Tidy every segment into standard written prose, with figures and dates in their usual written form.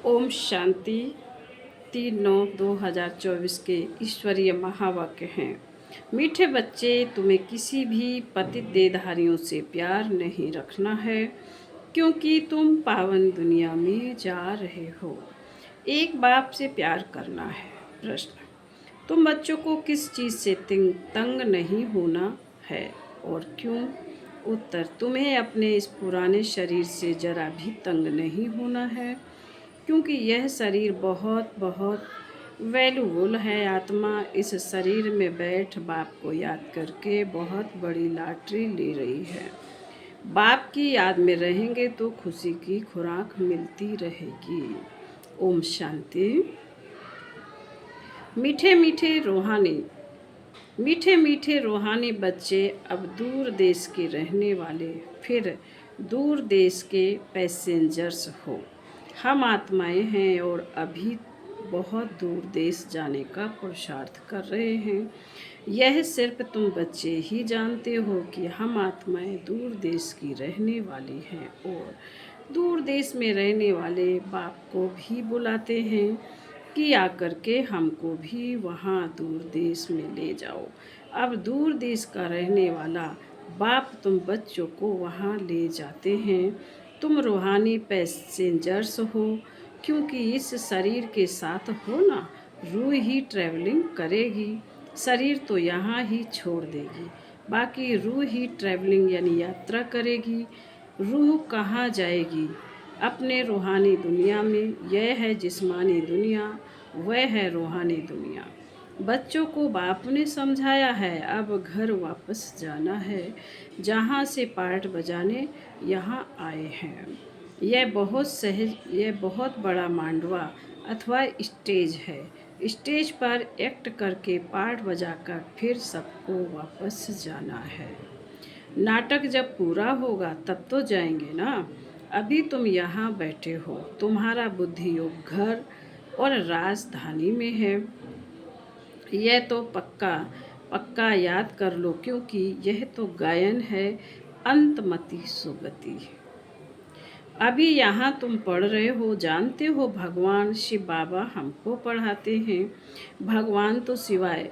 ओम शांति। 3/9/2024 के ईश्वरीय महावाक्य हैं। मीठे बच्चे, तुम्हें किसी भी पतित देहधारियों से प्यार नहीं रखना है, क्योंकि तुम पावन दुनिया में जा रहे हो। एक बाप से प्यार करना है। प्रश्न: तुम बच्चों को किस चीज़ से तंग नहीं होना है और क्यों? उत्तर: तुम्हें अपने इस पुराने शरीर से जरा भी तंग नहीं होना है, क्योंकि यह शरीर बहुत बहुत वैल्यूबल है। आत्मा इस शरीर में बैठ बाप को याद करके बहुत बड़ी लॉटरी ले रही है। बाप की याद में रहेंगे तो खुशी की खुराक मिलती रहेगी। ओम शांति। मीठे मीठे रूहानी बच्चे अब दूर देश के रहने वाले, फिर दूर देश के पैसेंजर्स हो। हम आत्माएं हैं और अभी बहुत दूर देश जाने का पुरुषार्थ कर रहे हैं। यह सिर्फ तुम बच्चे ही जानते हो कि हम आत्माएं दूर देश की रहने वाली हैं और दूर देश में रहने वाले बाप को भी बुलाते हैं कि आकर के हमको भी वहाँ दूर देश में ले जाओ। अब दूर देश का रहने वाला बाप तुम बच्चों को वहाँ ले जाते हैं। तुम रूहानी पैसेंजर्स हो, क्योंकि इस शरीर के साथ हो ना, रूह ही ट्रैवलिंग करेगी। शरीर तो यहाँ ही छोड़ देगी, बाकी रूह ही ट्रैवलिंग यानी यात्रा करेगी। रूह कहाँ जाएगी? अपने रूहानी दुनिया में। यह है जिस्मानी दुनिया, वह है रूहानी दुनिया। बच्चों को बाप ने समझाया है, अब घर वापस जाना है, जहाँ से पार्ट बजाने यहाँ आए हैं। यह बहुत बड़ा मांडवा अथवा स्टेज है। स्टेज पर एक्ट करके पार्ट बजाकर फिर सबको वापस जाना है। नाटक जब पूरा होगा तब तो जाएंगे ना। अभी तुम यहाँ बैठे हो, तुम्हारा बुद्धि योग घर और राजधानी में है। यह तो पक्का याद कर लो, क्योंकि यह तो गायन है अंतमति सुगति। अभी यहाँ तुम पढ़ रहे हो, जानते हो भगवान शिव बाबा हमको पढ़ाते हैं। भगवान तो सिवाय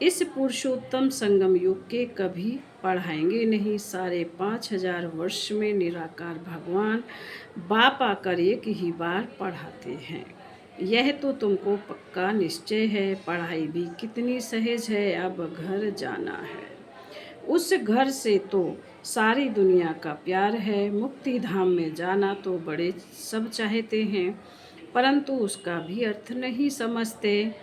इस पुरुषोत्तम संगम युग के कभी पढ़ाएंगे नहीं। 5,500 वर्ष में निराकार भगवान बाप आकर एक ही बार पढ़ाते हैं। यह तो तुमको पक्का निश्चय है। पढ़ाई भी कितनी सहज है। अब घर जाना है। उस घर से तो सारी दुनिया का प्यार है। मुक्ति धाम में जाना तो बड़े सब चाहते हैं, परंतु उसका भी अर्थ नहीं समझते।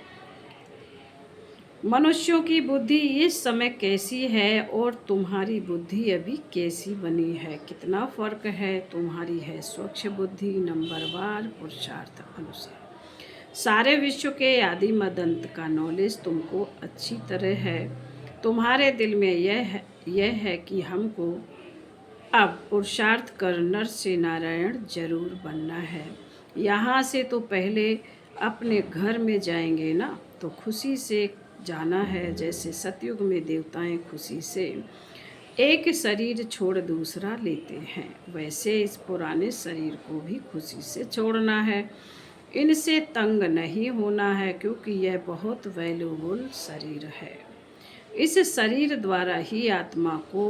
मनुष्यों की बुद्धि इस समय कैसी है और तुम्हारी बुद्धि अभी कैसी बनी है, कितना फर्क है। तुम्हारी है स्वच्छ बुद्धि, नंबरवार पुरुषार्थ अनुसार। सारे विश्व के आदि मदंत का नॉलेज तुमको अच्छी तरह है। तुम्हारे दिल में यह है कि हमको अब पुरुषार्थ कर नर से नारायण जरूर बनना है। यहाँ से तो पहले अपने घर में जाएंगे ना, तो खुशी से जाना है। जैसे सतयुग में देवताएं खुशी से एक शरीर छोड़ दूसरा लेते हैं, वैसे इस पुराने शरीर को भी खुशी से छोड़ना है। इनसे तंग नहीं होना है, क्योंकि यह बहुत वैल्यूबल शरीर है। इस शरीर द्वारा ही आत्मा को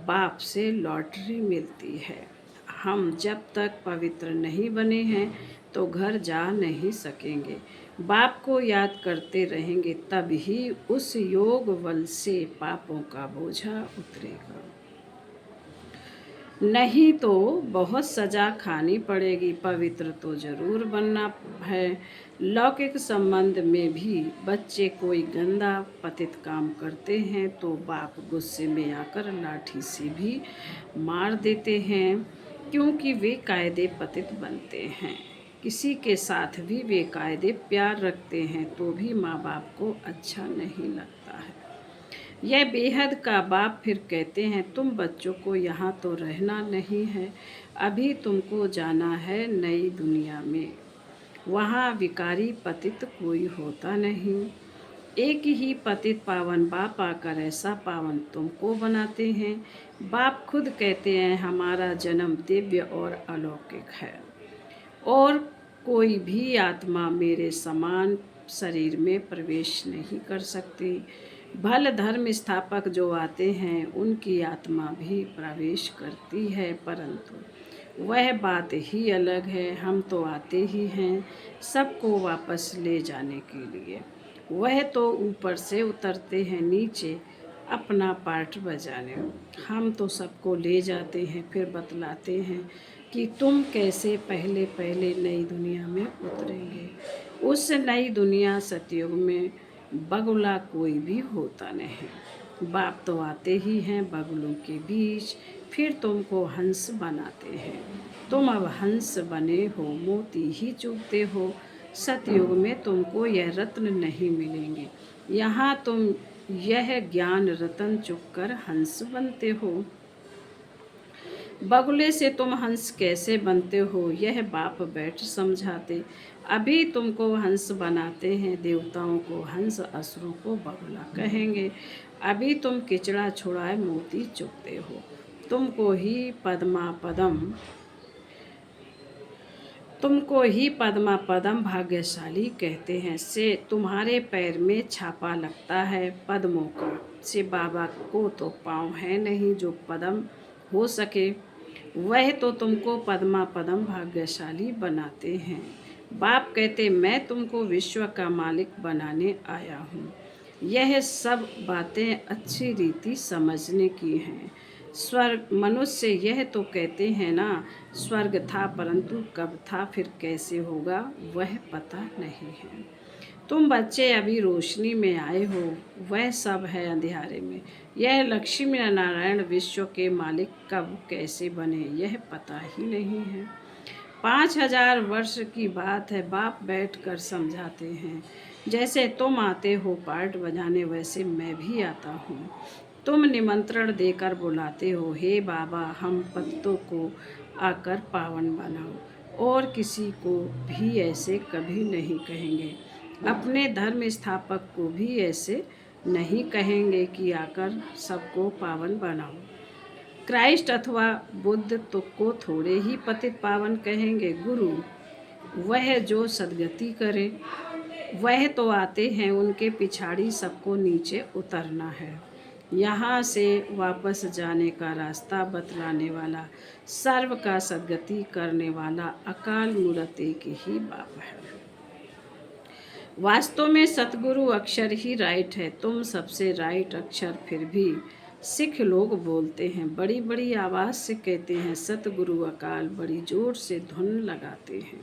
बाप से लॉटरी मिलती है। हम जब तक पवित्र नहीं बने हैं तो घर जा नहीं सकेंगे। बाप को याद करते रहेंगे, तब ही उस योग बल से पापों का बोझा उतरेगा। नहीं तो बहुत सजा खानी पड़ेगी। पवित्र तो जरूर बनना है। लौकिक संबंध में भी बच्चे कोई गंदा पतित काम करते हैं तो बाप गुस्से में आकर लाठी से भी मार देते हैं, क्योंकि वे कायदे पतित बनते हैं। किसी के साथ भी वे कायदे प्यार रखते हैं तो भी माँ बाप को अच्छा नहीं लगता है। यह बेहद का बाप फिर कहते हैं, तुम बच्चों को यहाँ तो रहना नहीं है, अभी तुमको जाना है नई दुनिया में। वहाँ विकारी पतित कोई होता नहीं। एक ही पतित पावन बाप आकर ऐसा पावन तुमको बनाते हैं। बाप खुद कहते हैं, हमारा जन्म दिव्य और अलौकिक है और कोई भी आत्मा मेरे समान शरीर में प्रवेश नहीं कर सकती। भल धर्म स्थापक जो आते हैं उनकी आत्मा भी प्रवेश करती है, परंतु वह बात ही अलग है। हम तो आते ही हैं सबको वापस ले जाने के लिए, वह तो ऊपर से उतरते हैं नीचे अपना पार्ट बजाने। हम तो सबको ले जाते हैं, फिर बतलाते हैं कि तुम कैसे पहले पहले नई दुनिया में उतरेंगे। उस नई दुनिया सतयुग में बगुला कोई भी होता नहीं। बाप तो आते ही हैं बगुलों के बीच, फिर तुमको हंस बनाते हैं। तुम अब हंस बने हो, मोती ही चूगते हो। सतयुग में तुमको यह रत्न नहीं मिलेंगे। यहाँ तुम यह ज्ञान रतन चुगकर हंस बनते हो। बगुले से तुम हंस कैसे बनते हो, यह बाप बैठ समझाते। अभी तुमको हंस बनाते हैं, देवताओं को हंस, असुरों को बगुला कहेंगे। अभी तुम किचड़ा छुड़ाए मोती चुगते हो। तुमको ही पद्मा पदम भाग्यशाली कहते हैं। से तुम्हारे पैर में छापा लगता है पद्मों का। से बाबा को तो पाँव है नहीं जो पदम हो सके, वह तो तुमको पद्मा पदम भाग्यशाली बनाते हैं। बाप कहते मैं तुमको विश्व का मालिक बनाने आया हूँ। यह सब बातें अच्छी रीति समझने की हैं। स्वर्ग मनुष्य यह तो कहते हैं ना, स्वर्ग था परंतु कब था फिर कैसे होगा वह पता नहीं है। तुम बच्चे अभी रोशनी में आए हो, वह सब है अंधेरे में। यह लक्ष्मी नारायण विश्व के मालिक कब कैसे बने यह पता ही नहीं है। 5000 वर्ष की बात है, बाप बैठ कर समझाते हैं। जैसे तुम आते हो पार्ट बजाने, वैसे मैं भी आता हूँ। तुम निमंत्रण देकर बुलाते हो, हे बाबा हम पतितों को आकर पावन बनाओ, और किसी को भी ऐसे कभी नहीं कहेंगे। अपने धर्म स्थापक को भी ऐसे नहीं कहेंगे कि आकर सबको पावन बनाओ। क्राइस्ट अथवा बुद्ध तो को थोड़े ही पतित पावन कहेंगे। गुरु वह जो सद्गति करे, वह तो आते हैं, उनके पिछाड़ी सबको नीचे उतरना है। यहाँ से वापस जाने का रास्ता बतलाने वाला, सर्व का सद्गति करने वाला अकाल मूरत एक ही बाप है। वास्तव में सतगुरु अक्षर ही राइट है, तुम सबसे राइट अक्षर फिर भी सिख लोग बोलते हैं। बड़ी बड़ी आवाज़ से कहते हैं सतगुरु अकाल, बड़ी जोर से धुन लगाते हैं।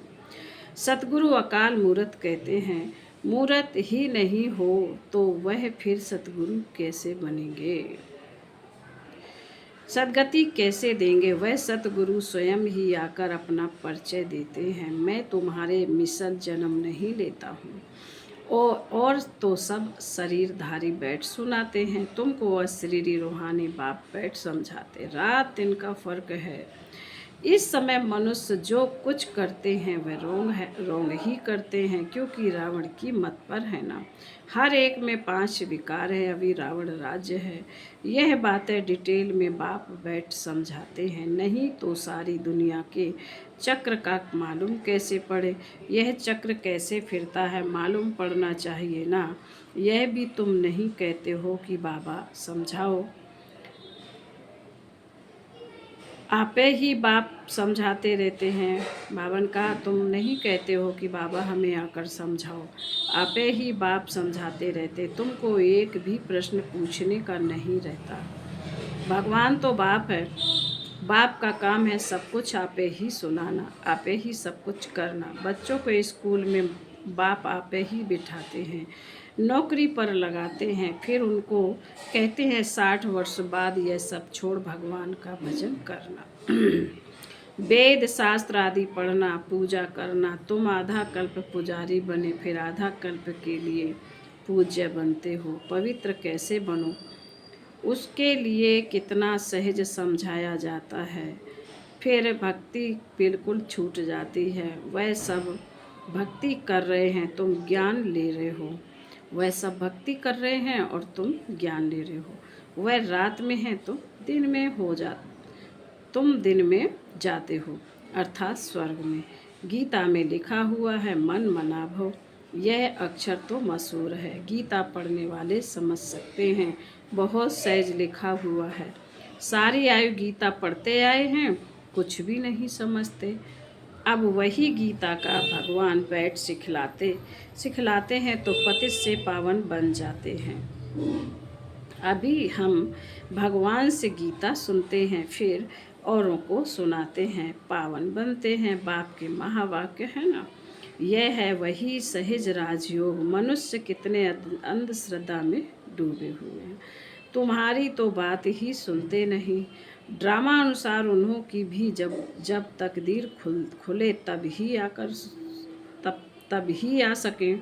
सतगुरु अकाल मूरत कहते हैं, मूरत ही नहीं हो तो वह फिर सतगुरु कैसे बनेंगे, सदगति कैसे देंगे। वह सतगुरु स्वयं ही आकर अपना परिचय देते हैं। मैं तुम्हारे मिसल जन्म नहीं लेता हूँ, और तो सब शरीरधारी बैठ सुनाते हैं। तुमको अशरीरी रूहानी बाप बैठ समझाते। रात दिन का फर्क है। इस समय मनुष्य जो कुछ करते हैं वह रोंग ही करते हैं, क्योंकि रावण की मत पर है ना। हर एक में 5 विकार है, अभी रावण राज्य है। यह बातें डिटेल में बाप बैठ समझाते हैं। नहीं तो सारी दुनिया के चक्र का मालूम कैसे पड़े, यह चक्र कैसे फिरता है मालूम पड़ना चाहिए ना। यह भी तुम नहीं कहते हो कि बाबा समझाओ, आपे ही बाप समझाते रहते हैं। बावन का तुम नहीं कहते हो कि बाबा हमें आकर समझाओ, आपे ही बाप समझाते रहते। तुमको एक भी प्रश्न पूछने का नहीं रहता। भगवान तो बाप है, बाप का काम है सब कुछ आपे ही सुनाना, आपे ही सब कुछ करना। बच्चों को स्कूल में बाप आपे ही बिठाते हैं, नौकरी पर लगाते हैं, फिर उनको कहते हैं 60 वर्ष बाद यह सब छोड़ भगवान का भजन करना, वेद शास्त्र आदि पढ़ना, पूजा करना। तुम आधा कल्प पुजारी बने, फिर आधा कल्प के लिए पूज्य बनते हो। पवित्र कैसे बनो उसके लिए कितना सहज समझाया जाता है, फिर भक्ति बिल्कुल छूट जाती है। वह सब भक्ति कर रहे हैं, तुम ज्ञान ले रहे हो। वह सब भक्ति कर रहे हैं और तुम ज्ञान ले रहे हो। वह रात में है तुम दिन में जाते हो। अर्थात स्वर्ग में। गीता में लिखा हुआ है मन मना भव। यह अक्षर तो मशहूर है, गीता पढ़ने वाले समझ सकते हैं। बहुत सहज लिखा हुआ है। सारी आयु गीता पढ़ते आए हैं, कुछ भी नहीं समझते। अब वही गीता का भगवान बैठ सिखलाते सिखलाते हैं तो पतित से पावन बन जाते हैं। अभी हम भगवान से गीता सुनते हैं, फिर औरों को सुनाते हैं, पावन बनते हैं। बाप के महावाक्य है ना। यह है वही सहज राजयोग। मनुष्य कितने अंधश्रद्धा में डूबे हुए हैं। तुम्हारी तो बात ही सुनते नहीं। ड्रामा अनुसार उन्हों की भी जब जब तकदीर खुले तब ही आ सके।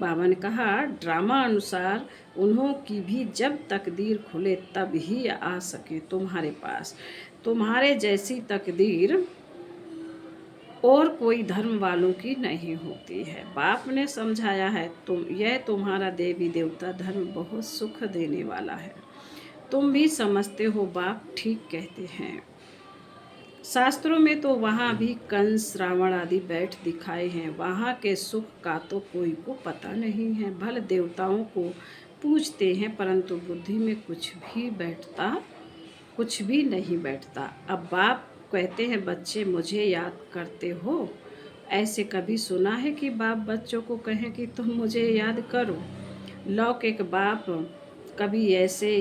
बाबा ने कहा ड्रामा अनुसार उन्हों की भी जब तकदीर खुले तब ही आ सके तुम्हारे पास। तुम्हारे जैसी तकदीर और कोई धर्म वालों की नहीं होती है। बाप ने समझाया है यह तुम्हारा देवी देवता धर्म बहुत सुख देने वाला है। तुम भी समझते हो, बाप ठीक कहते हैं। शास्त्रों में तो वहाँ भी कंस रावण आदि बैठ दिखाए हैं। वहाँ के सुख का तो कोई को पता नहीं है। भले देवताओं को पूजते हैं, परंतु बुद्धि में कुछ भी नहीं बैठता। अब बाप कहते हैं बच्चे मुझे याद करते हो। ऐसे कभी सुना है कि बाप बच्चों को कहें कि तुम मुझे याद करो? लौकिक बाप कभी ऐसे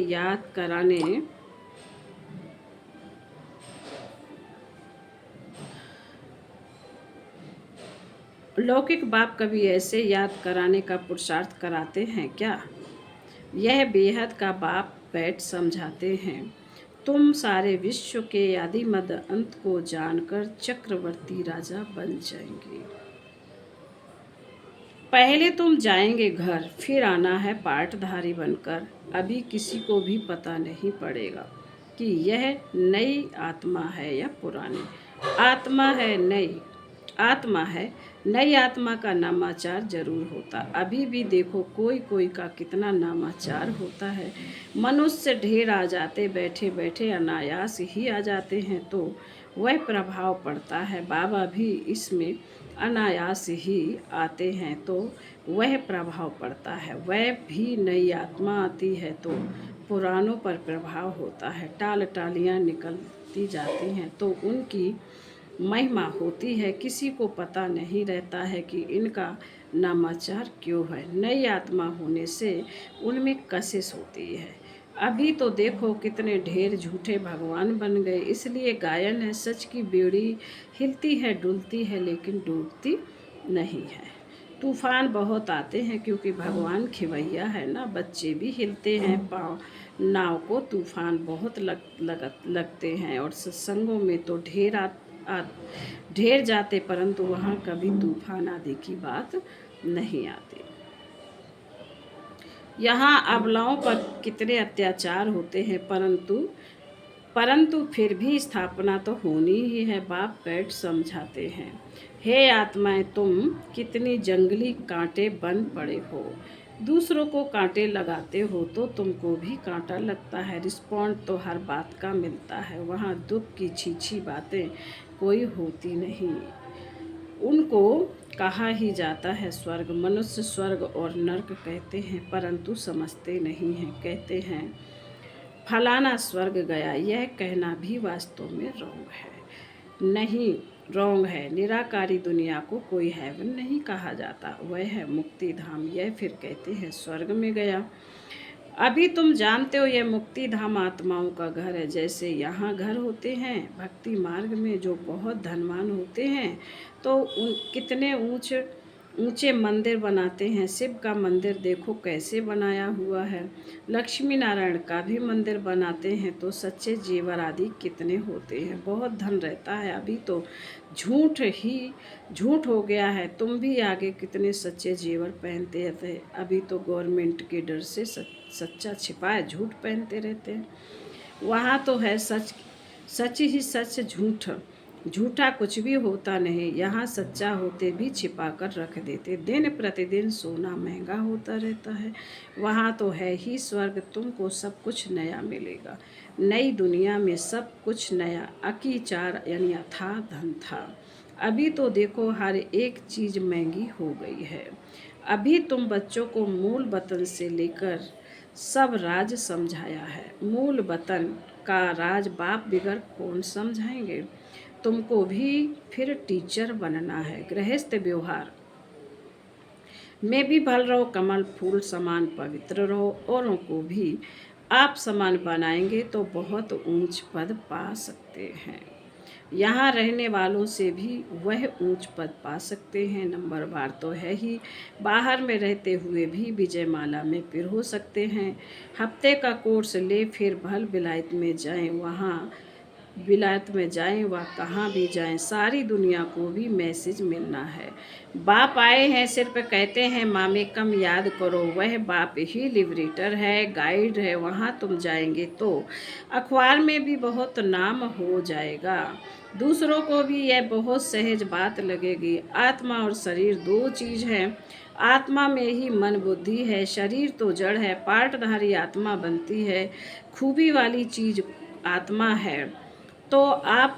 याद कराने का पुरुषार्थ कराते हैं क्या? यह बेहद का बाप बैठ समझाते हैं। तुम सारे विश्व के आदि मद अंत को जानकर चक्रवर्ती राजा बन जाएंगे। पहले तुम जाएंगे घर, फिर आना है पाटधारी बनकर। अभी किसी को भी पता नहीं पड़ेगा कि यह नई आत्मा है या पुरानी आत्मा है। नई आत्मा का नामाचार जरूर होता। अभी भी देखो कोई का कितना नामाचार होता है। मनुष्य ढेर आ जाते, बैठे बैठे अनायास ही आ जाते हैं तो वह प्रभाव पड़ता है। बाबा भी इसमें अनायास ही आते हैं तो वह प्रभाव पड़ता है। वह भी नई आत्मा आती है तो पुरानों पर प्रभाव होता है। टालियाँ निकलती जाती हैं तो उनकी महिमा होती है। किसी को पता नहीं रहता है कि इनका नामाचार क्यों है। नई आत्मा होने से उनमें कशिश होती है। अभी तो देखो कितने ढेर झूठे भगवान बन गए। इसलिए गायन है, सच की बेड़ी हिलती है डुलती है लेकिन डूबती नहीं है। तूफान बहुत आते हैं क्योंकि भगवान खिवैया है ना। बच्चे भी हिलते हैं पाँव नाव को। तूफान बहुत लगते हैं और सत्संगों में तो ढेर जाते, परंतु वहाँ कभी तूफान आदि की बात नहीं आती। यहाँ अबलाओं पर कितने अत्याचार होते हैं, परंतु फिर भी स्थापना तो होनी ही है। बाप बैठ समझाते हैं, हे आत्माएं तुम कितनी जंगली कांटे बन पड़े हो। दूसरों को कांटे लगाते हो तो तुमको भी कांटा लगता है। रिस्पॉन्ड तो हर बात का मिलता है। वहाँ दुख की छीछी बातें कोई होती नहीं। उनको कहा ही जाता है स्वर्ग। मनुष्य स्वर्ग और नर्क कहते हैं, परंतु समझते नहीं हैं। कहते हैं फलाना स्वर्ग गया। यह कहना भी वास्तव में रॉन्ग है। निराकारी दुनिया को कोई हेवन नहीं कहा जाता, वह है मुक्ति धाम। यह फिर कहते हैं स्वर्ग में गया। अभी तुम जानते हो यह मुक्ति धाम आत्माओं का घर है। जैसे यहाँ घर होते हैं भक्ति मार्ग में जो बहुत धनवान होते हैं तो कितने ऊंचे मंदिर बनाते हैं। शिव का मंदिर देखो कैसे बनाया हुआ है। लक्ष्मी नारायण का भी मंदिर बनाते हैं तो सच्चे जेवर आदि कितने होते हैं। बहुत धन रहता है। अभी तो झूठ हो गया है। तुम भी आगे कितने सच्चे जेवर पहनते थे। अभी तो गवर्नमेंट के डर से सच्चा छिपाए झूठ पहनते रहते हैं। वहाँ तो है सच ही सच, झूठ झूठा कुछ भी होता नहीं, यहाँ सच्चा होते भी छिपा कर रख देते। दिन प्रतिदिन सोना महंगा होता रहता है, वहाँ तो है ही स्वर्ग, तुमको सब कुछ नया मिलेगा। नई दुनिया में सब कुछ नया, अकीचार यानी अथाह धन था। अभी तो देखो हर एक चीज़ महंगी हो गई है। अभी तुम बच्चों को मूल वतन से लेकर सब राज समझाया है। मूल वतन का राज बाप बिगड़ कौन समझाएंगे। तुमको भी फिर टीचर बनना है। गृहस्थ व्यवहार में भी भल रहो, कमल फूल समान पवित्र रहो। औरों को भी आप समान बनाएंगे तो बहुत ऊंच पद पा सकते हैं। यहाँ रहने वालों से भी वह ऊंच पद पा सकते हैं। नंबरवार तो है ही, बाहर में रहते हुए भी विजयमाला में पिर हो सकते हैं। हफ्ते का कोर्स ले फिर भल विलायत में जाएं व कहाँ भी जाएं, सारी दुनिया को भी मैसेज मिलना है। बाप आए हैं सिर्फ कहते हैं मामे कम याद करो, वह बाप ही लिबरेटर है, गाइड है। वहाँ तुम जाएंगे तो अखबार में भी बहुत नाम हो जाएगा। दूसरों को भी यह बहुत सहज बात लगेगी। आत्मा और शरीर दो चीज़ हैं। आत्मा में ही मन बुद्धि है, शरीर तो जड़ है। पार्टधारी आत्मा बनती है, खूबी वाली चीज़ आत्मा है। तो आप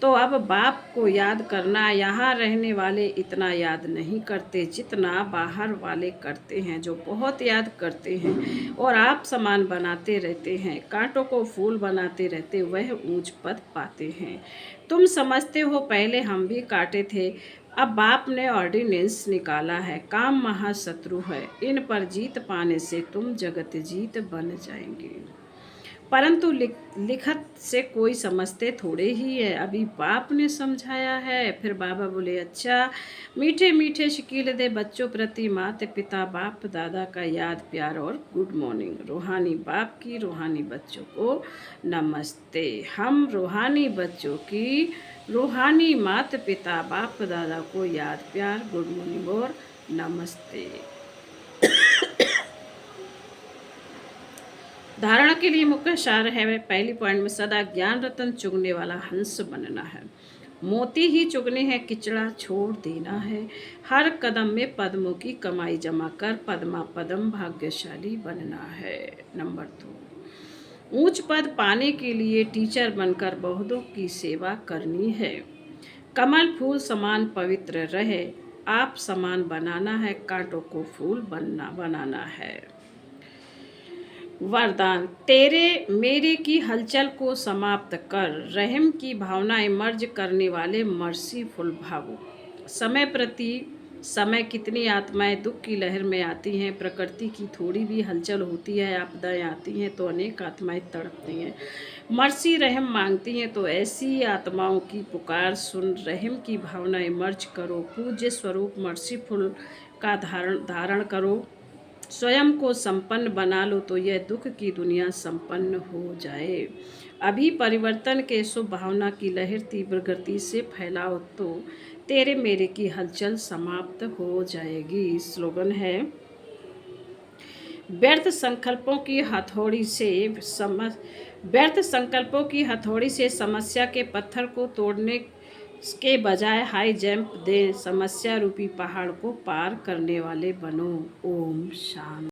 तो अब बाप को याद करना। यहाँ रहने वाले इतना याद नहीं करते जितना बाहर वाले करते हैं, जो बहुत याद करते हैं और आप समान बनाते रहते हैं, कांटों को फूल बनाते रहते, वह ऊंच पद पाते हैं। तुम समझते हो पहले हम भी काटे थे, अब बाप ने ऑर्डिनेंस निकाला है। काम महाशत्रु है, इन पर जीत पाने से तुम जगत जीत बन जाएंगे। परंतु लिखत से कोई समझते थोड़े ही है, अभी बाप ने समझाया है। फिर बाबा बोले, अच्छा मीठे मीठे शकील दे बच्चों प्रति माता पिता बाप दादा का याद प्यार और गुड मॉर्निंग। रूहानी बाप की रूहानी बच्चों को नमस्ते। हम रूहानी बच्चों की रूहानी माता पिता बाप दादा को याद प्यार गुड मॉर्निंग और नमस्ते। धारणा के लिए मुख्य सार है, पहली पॉइंट में सदा ज्ञान रतन चुगने वाला हंस बनना है। मोती ही चुगने हैं, किचड़ा छोड़ देना है। हर कदम में पद्मों की कमाई जमा कर पद्मा पदम भाग्यशाली बनना है। नंबर 2, ऊंच पद पाने के लिए टीचर बनकर बहुतों की सेवा करनी है। कमल फूल समान पवित्र रहे, आप समान बनाना है, कांटों को फूल बनाना है। वरदान, तेरे मेरे की हलचल को समाप्त कर, रहम की भावनाएं मर्ज करने वाले मर्सीफुल भावो। समय प्रति समय कितनी आत्माएं दुख की लहर में आती हैं। प्रकृति की थोड़ी भी हलचल होती है, आपदाएं आती हैं तो अनेक आत्माएं तड़पती हैं, मर्सी रहम मांगती हैं। तो ऐसी आत्माओं की पुकार सुन, रहम की भावनाएं मर्ज करो, पूज्य स्वरूप मर्सीफुल का धारण करो, स्वयं को संपन्न बना लो तो यह दुख की दुनिया संपन्न हो जाए। अभी परिवर्तन के शुभ भावना की लहर तीव्र गति से फैलाओ तो तेरे मेरे की हलचल समाप्त हो जाएगी। स्लोगन है, व्यर्थ संकल्पों की हथौड़ी से समस्या के पत्थर को तोड़ने के बजाय हाई जंप दे, समस्या रूपी पहाड़ को पार करने वाले बनो। ओम शांति।